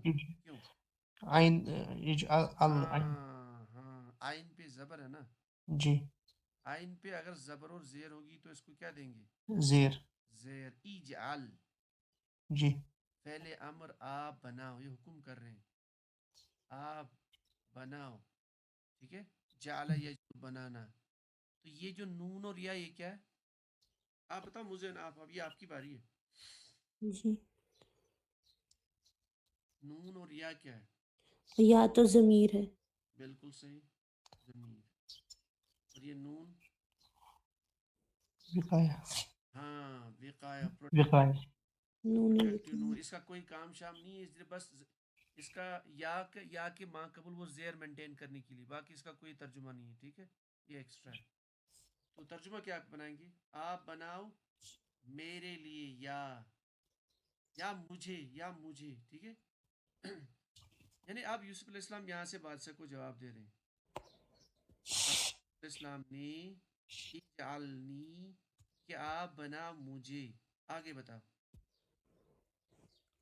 [SPEAKER 3] عین یجعل
[SPEAKER 1] ہاں آئین پہ زبر ہے نا
[SPEAKER 3] جی
[SPEAKER 1] آئین پہ اگر زبر اور زیر ہوگی تو اس کو کیا دیں گے
[SPEAKER 3] زیر
[SPEAKER 1] ایجعل
[SPEAKER 3] جی
[SPEAKER 1] فعل امر آپ بناؤ یہ حکم کر رہے ہیں آپ بناؤ ٹھیک ہے جعل یجعل بنانا تو یہ جو نون اور یا یہ کیا ہے آپ بتاؤ مجھے آپ اب یہ آپ کی باری ہے
[SPEAKER 4] جی
[SPEAKER 1] نون اور یا کیا ہے
[SPEAKER 4] یا تو ضمیر ہے
[SPEAKER 1] بالکل صحیح ضمیر اور یہ نون
[SPEAKER 3] وقایا
[SPEAKER 1] ہاں وقایا
[SPEAKER 3] وقایا
[SPEAKER 1] پروٹیکٹیو نون اس کا کوئی کام شام نہیں ہے اس لیے بس اس کا یا کے ماں قبل وہ زیر مینٹین کرنے کے لیے باقی اس کا کوئی ترجمہ نہیں ہے ٹھیک ہے یہ ایکسٹرا ہے تو ترجمہ کیا بنائیں گے آپ بناؤ میرے لیے یا مجھے ٹھیک ہے یعنی آپ یوسف علیہ السلام یہاں سے بادشاہ کو جواب دے رہے ہیں آپ علیہ السلام نے اجعلنی کہ آپ بنا مجھے. آگے بتا.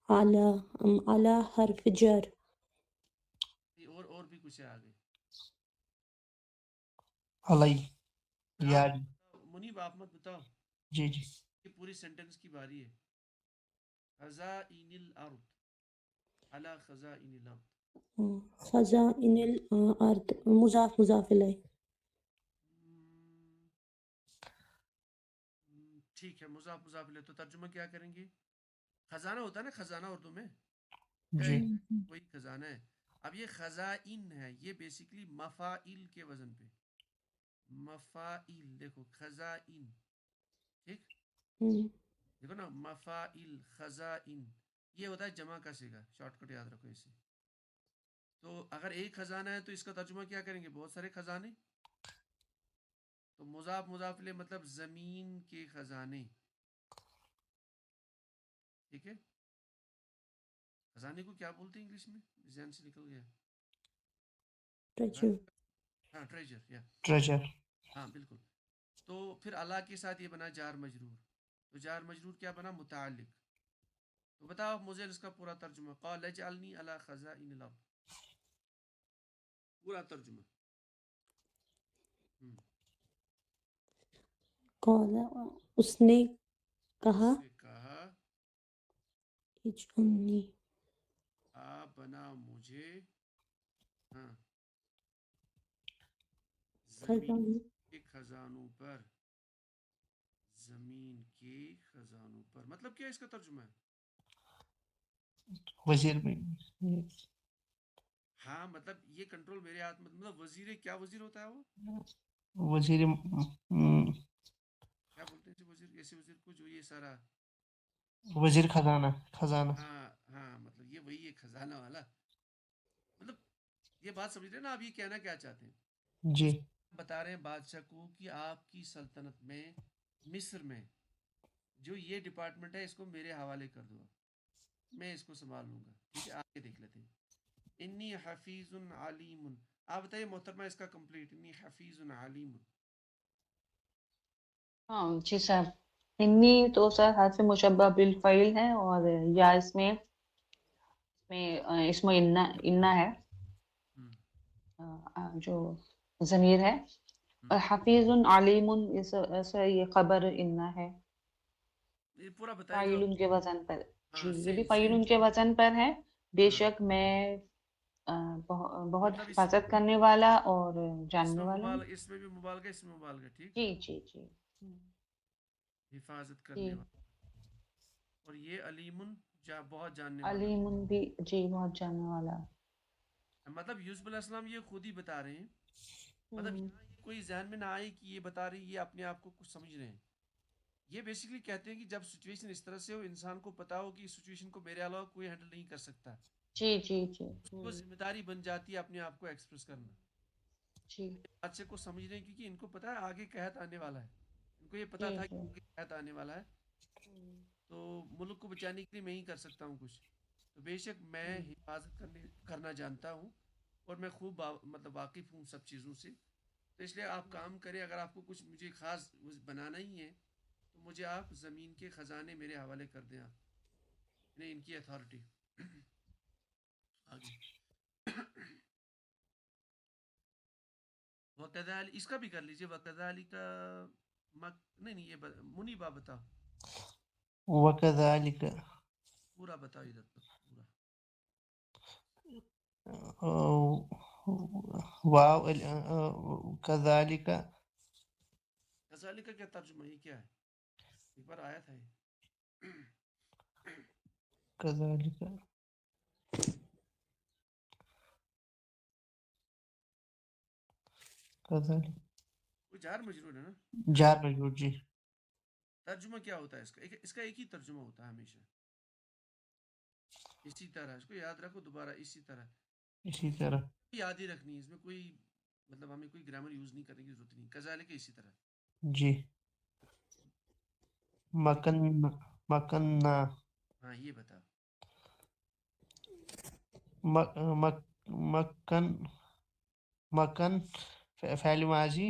[SPEAKER 4] على حرف جر.
[SPEAKER 1] اور بھی کچھ ہے آگے.
[SPEAKER 3] علی یا
[SPEAKER 1] منیب آپ مت بتاؤ.
[SPEAKER 3] جی جی
[SPEAKER 1] یہ پوری سینٹنس کی باری ہے. خزائن الارض علی خزائن الارض.
[SPEAKER 4] خزائن الارض مضاف مضاف الیہ.
[SPEAKER 1] ٹھیک ہے مضاف مضاف الیہ. تو ترجمہ کیا کریں گے؟ خزانہ ہوتا ہے نا خزانہ اردو میں.
[SPEAKER 3] جی
[SPEAKER 1] وہی خزانہ ہے. اب یہ خزائن ہے یہ بیسیکلی مفاعل کے وزن پہ. مفاعل دیکھو خزائن. ٹھیک دیکھو نا مفاعل خزائن یہ ہوتا ہے جمع کا صیغہ. شارٹ کٹ یاد رکھو اسے. تو اگر ایک خزانہ ہے تو اس کا ترجمہ کیا کریں گے؟ بہت سارے خزانے. تو مضاف مضاف الیہ مطلب زمین کے خزانے. ٹھیک ہے. خزانے کو کیا بولتے ہیں انگلش میں؟ ذہن سے نکل گیا.
[SPEAKER 4] ٹریجر.
[SPEAKER 1] ہاں ٹریجر یا
[SPEAKER 3] ٹریجر.
[SPEAKER 1] ہاں بالکل. تو پھر اللہ کے ساتھ یہ بنا جار مجرور. تو جار مجرور کیا بنا؟ متعلق. تو بتاؤ مجھے اس کا پورا ترجمہ. قال اجعلنی علی خزائن الارض. پورا ترجمہ.
[SPEAKER 4] قال اس نے کہا
[SPEAKER 1] اس نے کہا
[SPEAKER 4] اجعلنی
[SPEAKER 1] آپ بنا مجھے ہاں زمین
[SPEAKER 4] خزائن
[SPEAKER 1] کے خزانوں پر. زمین کے خزانوں پر مطلب کیا اس کا ترجمہ ہے؟
[SPEAKER 3] وزیر میں
[SPEAKER 1] ہاں مطلب یہ کنٹرول میرے ہاتھ میں. مطلب وزیر کیا وزیر ہوتا ہے وہ؟
[SPEAKER 3] وزیر
[SPEAKER 1] کیا بولتے ہیں وزیر ایسے وزیر کو جو یہ سارا
[SPEAKER 3] وزیر خزانہ خزانہ.
[SPEAKER 1] ہاں ہاں مطلب یہ وہی ہے خزانہ والا. مطلب یہ بات سمجھ رہے ہیں نا آپ یہ کہنا کیا چاہتے ہیں؟
[SPEAKER 3] جی
[SPEAKER 1] بتا رہے ہیں بادشاہ کو کہ آپ کی سلطنت میں مصر میں جو یہ ڈپارٹمنٹ ہے اس کو میرے حوالے کر دو. میں اس کو سنبھال لوں گا. ٹھیک ہے آگے دیکھ لیتے ہیں. انی حفیظ علیم. آپ بتائیے محترمہ اس کا کمپلیٹ. انی حفیظ علیم.
[SPEAKER 2] ہاں جی سر. انی تو سر حرف مشبہ بالفعل ہے اور یا اس میں اسم انا ہے جو ضمیر ہے. اور حفیظ علیم یہ خبر انا ہے.
[SPEAKER 1] یہ پورا بتائیں جو
[SPEAKER 2] فاعل کے وزن پر.
[SPEAKER 1] ہاں
[SPEAKER 2] جی یہ بھی
[SPEAKER 1] سیم
[SPEAKER 2] فاعل کے وزن پر ہے. بے
[SPEAKER 1] ہاں
[SPEAKER 2] شک میں بہت
[SPEAKER 1] مطلب اس
[SPEAKER 2] حفاظت کرنے والا اور
[SPEAKER 1] اس
[SPEAKER 2] جاننے
[SPEAKER 1] میں
[SPEAKER 2] والا ہوں.
[SPEAKER 1] اس میں بھی مبالغہ اس میں مبالغہ. ٹھیک
[SPEAKER 2] جی جی جی
[SPEAKER 1] حفاظت
[SPEAKER 2] جی.
[SPEAKER 1] کرنے والا. اور یہ علیم بہت جاننے والا.
[SPEAKER 2] علیم بھی جی بہت جاننے والا.
[SPEAKER 1] مطلب یوسف علیہ السلام یہ خود ہی بتا رہے ہیں. مطلب
[SPEAKER 2] ہوں.
[SPEAKER 1] یہاں یہ کوئی ذہن میں نہ آئے کہ یہ بتا رہی یہ اپنے آپ کو کچھ سمجھ رہے ہیں. یہ بیسیکلی کہتے ہیں کہ جب سچویشن اس طرح سے ہو انسان کو پتا ہو کہ اس سچویشن کو میرے علاوہ کوئی ہینڈل نہیں کر سکتا.
[SPEAKER 2] جی جی جی
[SPEAKER 1] اس کو ذمہ داری بن جاتی ہے اپنے آپ کو ایکسپریس کرنا.
[SPEAKER 2] جی
[SPEAKER 1] بادشاہ کو سمجھ رہے ہیں کیونکہ ان کو پتا ہے آگے قحط آنے والا ہے. ان کو یہ پتا
[SPEAKER 2] جی
[SPEAKER 1] تھا کہ
[SPEAKER 2] جی.
[SPEAKER 1] آگے قحط آنے والا ہے. تو ملک کو بچانے کے لیے میں ہی کر سکتا ہوں کچھ. تو بے شک میں حفاظت کرنا جانتا ہوں اور میں خوب مطلب واقف ہوں سب چیزوں سے. تو اس لیے آپ کام کریں. اگر آپ کو کچھ مجھے خاص بنانا ہی ہے تو مجھے آپ زمین کے خزانے میرے حوالے کر دیں. آپ ان کی اتھارٹی آگے. وَكَذَلِكَ اس کا بھی کر لیجئے. وَكَذَلِكَ نہیں یہ منیبا بتاؤ.
[SPEAKER 3] وَكَذَلِكَ
[SPEAKER 1] پورا بتاؤ ادھر تک پورا.
[SPEAKER 3] واو كذلك
[SPEAKER 1] کذالک کا کیا ترجمہ یہ کیا ہے؟ ایک بار آیا تھا یہ.
[SPEAKER 3] كذلك كذلك
[SPEAKER 1] وہ جار مجرور ہے نا.
[SPEAKER 3] جار مجرور جی.
[SPEAKER 1] ترجمہ کیا ہوتا ہے اس کا ایک ہی ترجمہ ہوتا ہے ہمیشہ. اسی طرح اس کو یاد رکھو دوبارہ اسی طرح.
[SPEAKER 3] اسی طرح
[SPEAKER 1] یاد ہی رکھنی ہے. اس میں کوئی مطلب ہمیں کوئی گرامر یوز نہیں کرنے کی ضرورت نہیں. کذالک اسی طرح.
[SPEAKER 3] جی. مکننا
[SPEAKER 1] ہاں یہ بتا.
[SPEAKER 3] مکن فعل ماضی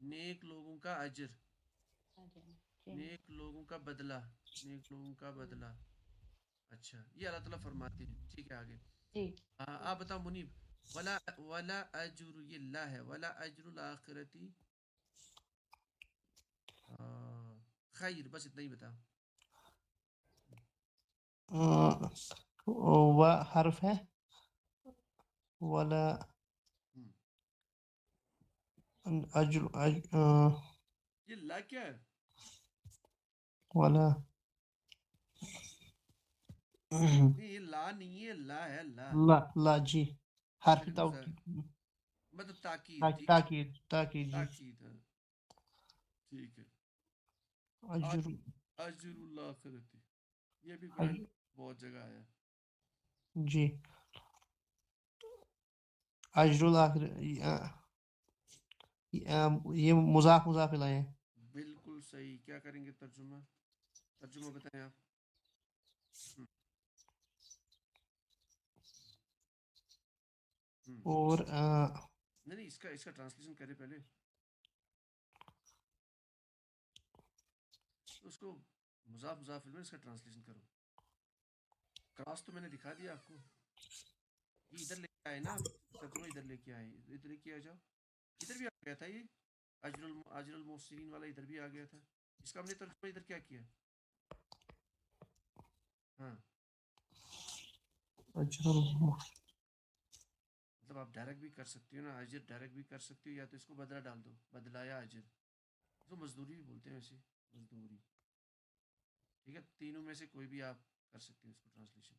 [SPEAKER 1] نیک لوگوں کا اجر،
[SPEAKER 2] جی
[SPEAKER 1] نیک لوگوں کا بدلہ، نیک لوگوں کا بدلہ. اچھا یہ اللہ تعالیٰ فرماتے ہیں. ٹھیک ہے آگے.
[SPEAKER 2] جی
[SPEAKER 1] آپ بتاؤ منیب. ولا اجر، یہ لا ہے، ولا اجر الاخرتی خیر، بس اتنا ہی بتاؤ.
[SPEAKER 3] و حرف ہے، ولا اجر
[SPEAKER 1] یہ لا کیا ہے؟
[SPEAKER 3] ولا
[SPEAKER 1] نہیں یہ لا نہیں ہے، لا ہے لا.
[SPEAKER 3] لا لا جی حرف
[SPEAKER 1] بالکل
[SPEAKER 3] توکید،
[SPEAKER 1] مطلب تاکید. ٹھیک ہے
[SPEAKER 3] تاکید تاکید جی.
[SPEAKER 1] تاکید. ہاں ٹھیک ہے.
[SPEAKER 3] اجر
[SPEAKER 1] اجر الاخرتی، یہ بھی قرآن بہت جگہ آیا.
[SPEAKER 3] جی. اجر الاخر یہ مضاف مضاف الیہ ہے.
[SPEAKER 1] بالکل صحیح. کیا کریں گے ترجمہ؟ ترجمہ بتائیں آپ.
[SPEAKER 3] اور
[SPEAKER 1] نہیں اس کا ٹرانسلیشن کرے پہلے. اس کو مضاف مضاف الیہ میں اس کا ٹرانسلیشن کرو. کراس تو میں نے دکھا دیا آپ کو. یہ ادھر لے کے آئے نا، ترجمہ ادھر لے کے آئے، ادھر لے کے آ جاؤ. ادھر بھی آ گیا تھا یہ اجر المحسنین والا، ادھر بھی آ گیا تھا. اس کا ہم نے ترجمہ ادھر کیا کیا؟ ہاں
[SPEAKER 3] اجر
[SPEAKER 1] مطلب آپ ڈائریکٹ بھی کر سکتے ہو نا، اجر ڈائریکٹ بھی کر سکتے ہو، یا تو اس کو بدلہ ڈال دو، بدلہ یا اجر. اس کو مزدوری بھی بولتے ہیں ویسے، مزدوری. ٹھیک ہے تینوں میں سے کوئی بھی آپ کر سکتے ہو اس کو ٹرانسلیشن.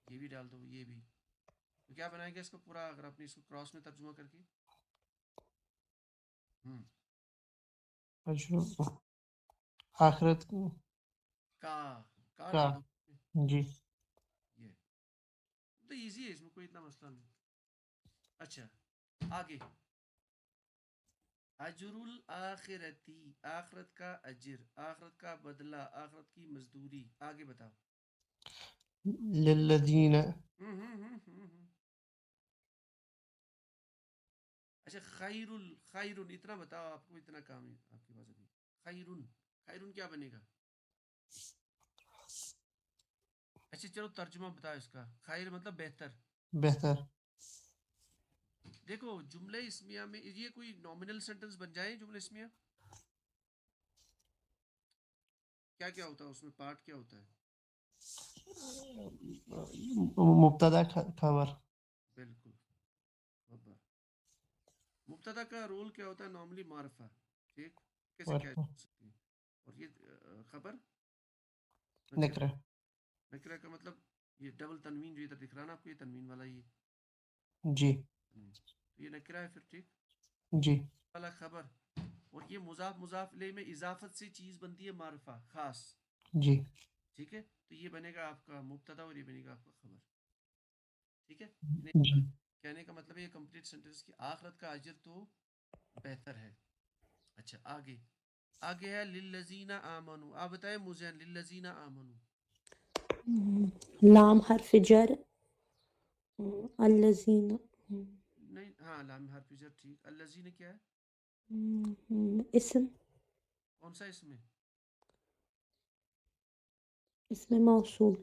[SPEAKER 1] یہ بھی ڈال دو، یہ بھی. تو کیا بنائیں گے اس کو پورا اگر آپ نے اس کو کراس میں ترجمہ کر کے؟
[SPEAKER 3] اجر آخرت
[SPEAKER 1] کا
[SPEAKER 3] کا
[SPEAKER 1] ڈال دو.
[SPEAKER 3] جی.
[SPEAKER 1] یہ تو ایزی ہے، اس میں کوئی اتنا مسئلہ نہیں. اچھا آگے. اجر الاخرتی، آخرت کا اجر، آخرت کا بدلہ، آخرت کی مزدوری. آگے بتاؤ.
[SPEAKER 3] للذین
[SPEAKER 1] اچھا خیر اتنا بتاؤ، آپ کو اتنا کام ہے آپ کے پاس ابھی. خیر کیا بنے گا؟ اچھا چلو ترجمہ بتاؤ اس کا. خیر مطلب بہتر.
[SPEAKER 3] بہتر.
[SPEAKER 1] دیکھو جملے اسمیہ میں یہ کوئی نومینل سینٹنس بن جائے. جملے اسمیہ کیا کیا ہوتا ہے اس میں؟ پارٹ کیا ہوتا ہے؟
[SPEAKER 3] مبتدا خبر.
[SPEAKER 1] بالکل. خبر. مبتدا کا رول کیا ہوتا ہے نارملی؟ معرفہ. ٹھیک کیسے کیا جا سکتی ہے. اور یہ خبر
[SPEAKER 3] نکرہ.
[SPEAKER 1] نکرہ کا مطلب یہ ڈبل تنوین جو ادھر دکھ رہا نا آپ کو، یہ تنوین والا یہ
[SPEAKER 3] جی
[SPEAKER 1] تو یہ نکرہ ہے پھر. ٹھیک
[SPEAKER 3] جی.
[SPEAKER 1] والا خبر. اور یہ مضاف مضاف الیہ میں اضافت سے چیز بنتی ہے معرفہ خاص.
[SPEAKER 3] جی
[SPEAKER 1] ٹھیک ہے تو یہ بنے گا آپ کا مبتدا اور یہ بنے گا آپ کا خبر. ٹھیک ہے
[SPEAKER 3] جی.
[SPEAKER 1] کہنے کا مطلب ہے یہ کمپلیٹ سینٹنس کی آخرت کا اجر تو بہتر ہے. اچھا آگے ہے للذین آمنو. آپ بتائیں مجھے للذین آمنو.
[SPEAKER 4] لام حرف جر، الذین
[SPEAKER 1] نہیں ہاں لام حرف جر. ٹھیک الذین کیا ہے؟
[SPEAKER 4] اسم،
[SPEAKER 1] کون سا اسم ہے؟
[SPEAKER 4] اسم موصول.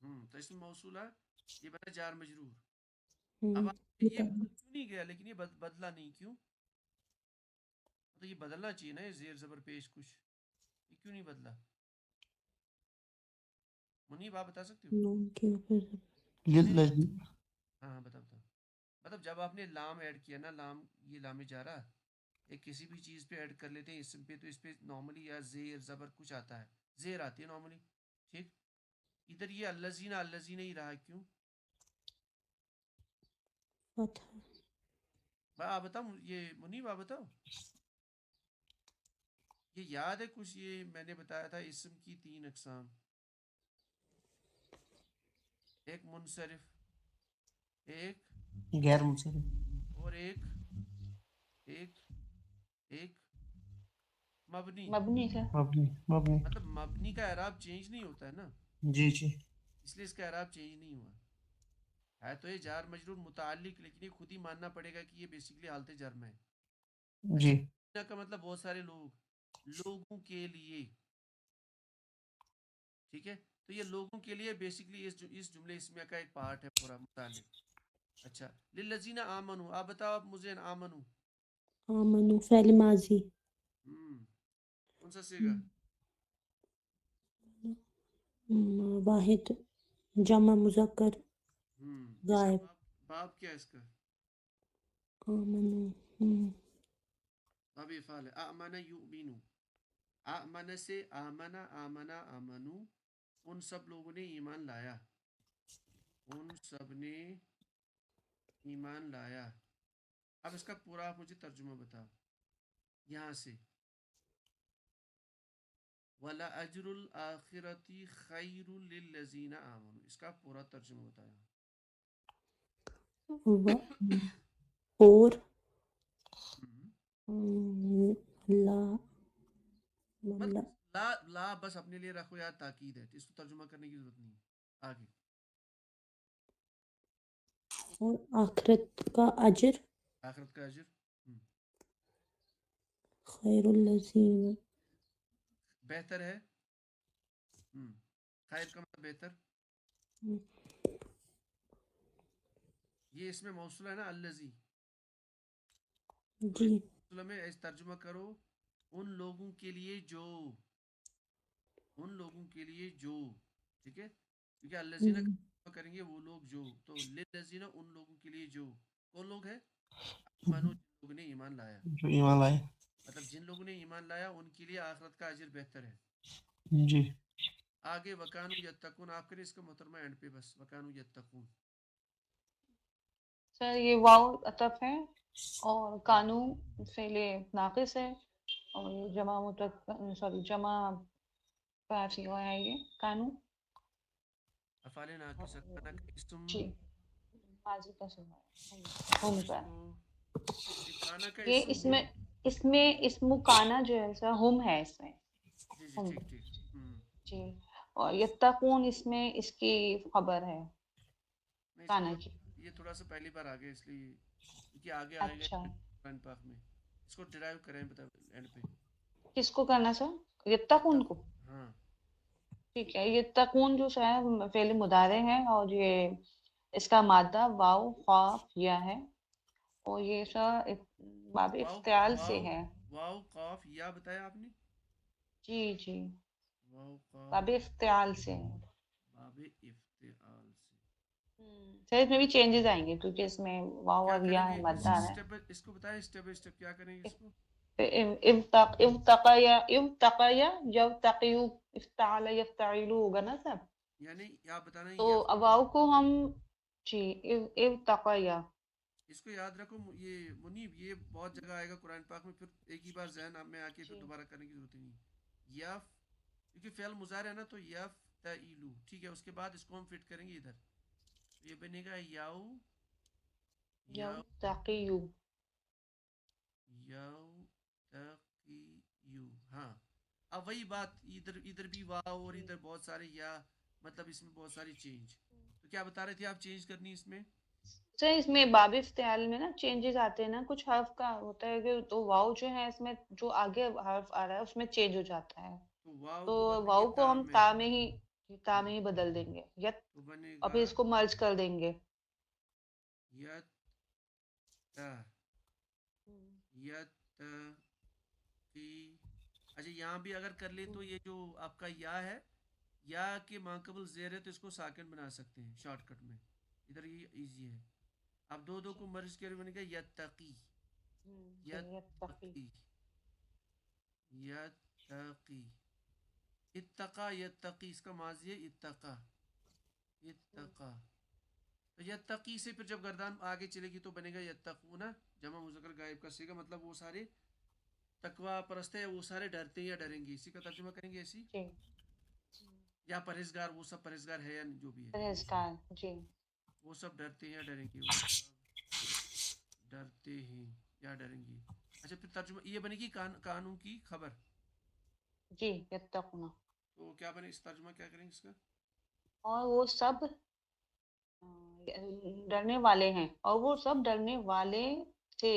[SPEAKER 1] تو اسم موصول ہے، یہ بنا جار مجرور. اب یہ
[SPEAKER 4] متعلق.
[SPEAKER 1] بدل کیوں نہیں گیا لیکن یہ بدلا نہیں کیوں؟ تو یہ بدلنا چاہیے نا، یہ زیر زبر پیش کچھ، یہ کیوں نہیں بدلا؟ منیب آپ بتا سکتے ہو؟
[SPEAKER 4] نون کے اوپر
[SPEAKER 3] للذین.
[SPEAKER 1] ہاں بتاؤ. مطلب جب آپ نے لام ایڈ کیا نا، لام یہ لام جارا ایک کسی بھی چیز پہ ایڈ کر لیتے ہیں اسم پہ، تو اس پہ نارملی یا زیر زبر کچھ آتا ہے، زیر آتی ہے نارملی. ٹھیک ادھر یہ الذین ہی رہا، کیوں؟
[SPEAKER 4] فتح.
[SPEAKER 1] آپ بتاؤ یہ منیب آپ بتاؤ. یہ یاد ہے کچھ؟ یہ میں نے بتایا تھا اسم کی 3 اقسام، ایک منصرف، ایک
[SPEAKER 3] غیر منصرف
[SPEAKER 1] اور ایک مبنی.
[SPEAKER 2] مبنی سے.
[SPEAKER 3] مبنی.
[SPEAKER 1] مطلب مبنی کا اعراب چینج نہیں ہوتا ہے نا،
[SPEAKER 3] جی جی.
[SPEAKER 1] اس لیے اس کا اعراب چینج نہیں ہوا ہے. تو یہ جار مجرور متعلق، لیکن یہ خود ہی ماننا پڑے گا کہ یہ بیسیکلی حالت جر میں ہے.
[SPEAKER 3] جی.
[SPEAKER 1] للذین کا مطلب بہت سارے لوگ، لوگوں کے لیے، ٹھیک ہے. تو یہ لوگوں کے لیے بیسکلی اس جملے اسمیہ کا ایک پارٹ ہے پورا متعلق. اچھا للذین آمنو، آپ بتاؤ آپ مجھے آمنو.
[SPEAKER 4] آمنو فعل ماضی.
[SPEAKER 1] کون سا سیگا؟
[SPEAKER 4] واحد جمع مذکر
[SPEAKER 1] اس کا
[SPEAKER 4] غائب.
[SPEAKER 1] باب کیا ہے اس کا؟
[SPEAKER 4] آمنو
[SPEAKER 1] باب افعال ہے. آمن یؤمنو، آمن سے آمنا، آمنا، آمنو، ان سب لوگوں نے ایمان لایا، ان سب نے ایمان لایا. اب اس کا پورا آپ مجھے ترجمہ بتاؤ یہاں سے. وَلَأَجْرُ الْآخِرَةِ خَيْرٌ لِلَّذِينَ آمَنُوا، اس کا پورا ترجمہ بتایا.
[SPEAKER 4] اور
[SPEAKER 1] ہم،
[SPEAKER 4] لا
[SPEAKER 1] مطلب لا بس اپنے لیے رکھو یا تاکید ہے، اس کو ترجمہ کرنے کی ضرورت نہیں ہے. آگے
[SPEAKER 4] اور آخرت کا اجر
[SPEAKER 1] آخرت کا اجر
[SPEAKER 4] خیر الذین
[SPEAKER 1] بہتر ہے. خیر کا مطلب بہتر. یہ اس میں موصول ہے نا الذی،
[SPEAKER 4] جی
[SPEAKER 1] موصول میں ترجمہ کرو ان لوگوں کے لیے جو، ان لوگوں کے لیے جو، ٹھیک ہے، کیونکہ الذین ترجمہ کریں گے وہ لوگ جو، تو للذین ان لوگوں کے لیے جو، کون لوگ ہیں؟ آمنو، جن لوگوں نے ایمان لایا.
[SPEAKER 3] جو ایمان لائے.
[SPEAKER 1] مطلب جن لوگوں نے ایمان لایا ان کے لیے آخرت کا اجر بہتر ہے.
[SPEAKER 3] جی
[SPEAKER 1] آگے وکانو یتقون، آپ کریں اس کا محترمہ اینڈ پہ بس وکانو یتقون.
[SPEAKER 2] سر یہ واو عطف ہے اور کانو فعل ناقص ہے اور یہ جمع کا سیغہ ہے یہ کانو.
[SPEAKER 1] افعال ناقصہ کانا کا اسم،
[SPEAKER 2] جی ماضی کا سیغہ ہے ہوم کا.
[SPEAKER 1] کانا کا
[SPEAKER 2] یہ
[SPEAKER 1] اسم
[SPEAKER 2] اس میں اسم کانا جو ہے سر ہوم ہے اس میں.
[SPEAKER 1] جی
[SPEAKER 2] ہوم
[SPEAKER 1] ٹھیک ٹھیک.
[SPEAKER 2] جی اور یتقون اس میں اس کی خبر ہے
[SPEAKER 1] نہیں
[SPEAKER 2] کانا کی.
[SPEAKER 1] یہ تھوڑا سا پہلی بار آگے اس لیے کیونکہ آگے آئے گا
[SPEAKER 2] اچھا
[SPEAKER 1] قرآن پاک میں. اس کو ڈرائیو کریں بتا اینڈ پہ.
[SPEAKER 2] کس کو کرنا سر؟ یتقون کو.
[SPEAKER 1] ہاں
[SPEAKER 2] ٹھیک ہے. یتقون جو ہے فعل مضارع ہے اور یہ اس کا مادہ واو قاف یا ہے اور یہ سر باب افتعال سے ہے.
[SPEAKER 1] واو قاف یا بتایا آپ نے؟
[SPEAKER 2] جی جی
[SPEAKER 1] واو قاف
[SPEAKER 2] باب افتعال سے ہے.
[SPEAKER 1] باب افتعال سے.
[SPEAKER 2] سر اس میں بھی چینجز آئیں گے کیونکہ اس میں واو
[SPEAKER 1] کیا
[SPEAKER 2] اور
[SPEAKER 1] کریں
[SPEAKER 2] یا ہے
[SPEAKER 1] گے
[SPEAKER 2] مادہ ہے.
[SPEAKER 1] اس کو بتائیں اسٹیپ بائی اسٹیپ کیا کریں گے اس کو.
[SPEAKER 2] ابتقیا یبتقیو افتعال یفتعلو ہوگا نا سر.
[SPEAKER 1] یعنی آپ بتانا
[SPEAKER 2] تو
[SPEAKER 1] یہ
[SPEAKER 2] واو کو ہم جی ابتقیا.
[SPEAKER 1] اس کو یاد رکھو یہ منیب، یہ بہت جگہ آئے گا قرآن پاک میں، پھر ایک ہی بار ذہن میں آ کے پھر دوبارہ کرنے کی ضرورت نہیں. یف کیونکہ فعل مضارع ہے نا تو یف تعیلو، ٹھیک ہے. اس کے بعد اس کو ہم فٹ کریں گے ادھر، یہ بنے گا یاؤ
[SPEAKER 2] یبتقیو.
[SPEAKER 1] تقیو. ہاں اب وہی بات، ادھر بھی واو اور ادھر بہت سارے یا، مطلب اس میں بہت ساری چینج. تو کیا بتا رہے تھے آپ چینج کرنی اس میں؟
[SPEAKER 2] سر اس میں باب افتعال میں نا چینجز آتے ہیں نا، کچھ حرف کا ہوتا ہے کہ تو واو جو ہے اس میں جو آگے حرف آ رہا ہے اس میں چینج ہو جاتا ہے تو واو کو ہم تا میں ہی بدل دیں گے
[SPEAKER 1] تو بنے
[SPEAKER 2] اور
[SPEAKER 1] گا
[SPEAKER 2] پھر اس کو مرج کر دیں گے.
[SPEAKER 1] اچھا یہاں بھی اگر کر لیں تو یہ جو آپ کا یا ہے، یا کے ماقبل زیر ہے تو اس کو ساکن بنا سکتے ہیں شارٹ کٹ میں. ادھر یہ ایزی ہے. اب دو کو مرج کر بنے گا یتقی. یتقی یتقی. اتقا یتقی، اس کا ماضی ہے اتقا. اتقا. تو یتقی سے پھر جب گردان آگے چلے گی تو بنے گا یتقونا، جمع مذکر غائب کا صیغہ، مطلب وہ سارے تقوی پرست ہے، وہ سارے ڈرتے ہیں یا ڈریں گے. اسی کا ترجمہ کریں گے ایسی، یا پرہیزگار، وہ سب پرہیزگار ہے یا جو بھی ہے
[SPEAKER 2] پرہیزگار. جی
[SPEAKER 1] وہ سب ڈرتے ہیں یا ڈریں گے، وہ سب ڈرتے ہیں یا ڈریں گے. اچھا پھر ترجمہ یہ بنے گی قانون کی خبر.
[SPEAKER 2] جی یتقونا.
[SPEAKER 1] تو کیا بنے اس ترجمہ کیا کریں گے اس کا؟
[SPEAKER 2] اور وہ سب ڈرنے والے ہیں اور وہ سب ڈرنے والے تھے.